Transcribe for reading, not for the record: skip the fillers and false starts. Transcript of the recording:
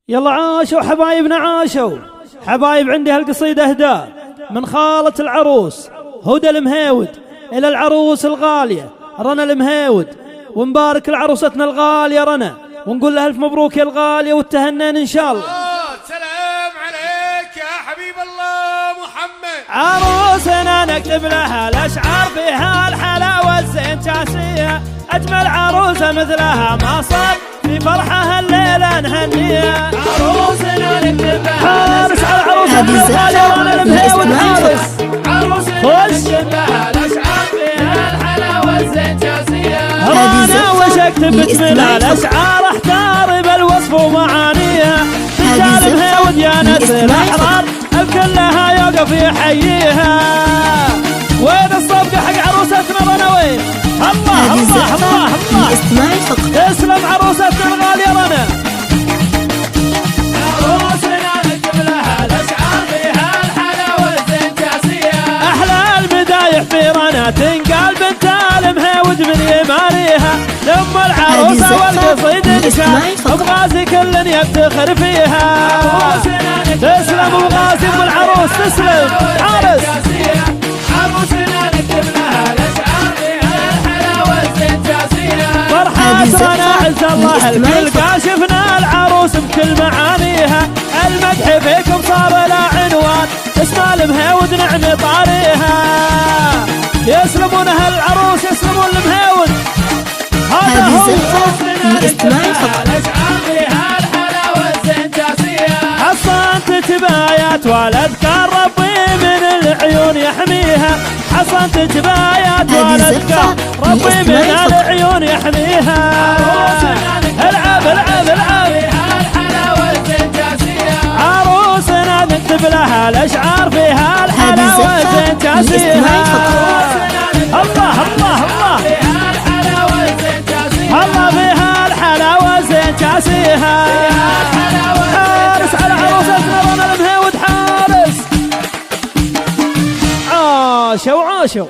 يلا عاشوا حبايبنا عاشوا. حبايب عندي هالقصيدة اهداء من خالة العروس هدى المهيود إلى العروس الغالية رنا المهيود، ونبارك لعروستنا الغالية رنا ونقول لها ألف مبروك يا الغالية والتهنين إن شاء الله. سلام عليك يا حبيب الله محمد. عروسنا نكتب لها الأشعار فيها الحلاوة الزنجاسية، أجمل عروسة مثلها ما صار في فرحها الليلة نهنيها. عروسنا نكتب لها الأشعار الغالية رنا المهيود حارس. عروسنا نكتب لها الأشعار فيها الحلاوة الزنجاسية، أنا وش أكتب من الأشعار أحتار بالوصف ومعانيها. رجال المهيود يا نسل الأحرار الكلها يوقف يحييها. وين الصفقة حق عروستنا رنا وين؟ الله الله الله الله، تسلم عروستنا الغالية رنا. عروسنا نكتب لها الأشعار فيها الحلاوة الزنجاسية، أحلى المدايح في رنا تنقال بنت المهيود من يماريها. لأم العروسة والقصيد نشان وبغازي كل يفتخر فيها. تسلم وغازي والعروس تسلم حارس. عروسنا نكتب لها الأشعار فيها الحلاوة الزنجاسية، فرحة رنا عز الله الكل كاشفنا العروس بكل معانيها. المدح فيكم صار لا عنوان اسم المهيود نعم طاريها. يسلمون هالعروس يسلمون المهيود. هذا هو الأشعار فيها الحلاوة الزنجاسية، حصنت جبايات والأذكار ربي من العيون يحميها. حصنت جبايات والأذكار ربي من العيون يحميها. العب العب العب الحلاوة الزنجاسية، عروسنا نكتب لها الأشعار فيها الحلاوة الزنجاسية. الله الله الله الله فيها الحلاوة زنجاسيها. حارس على عروستنا رنا المهيود حارس. عاشوا عاشوا.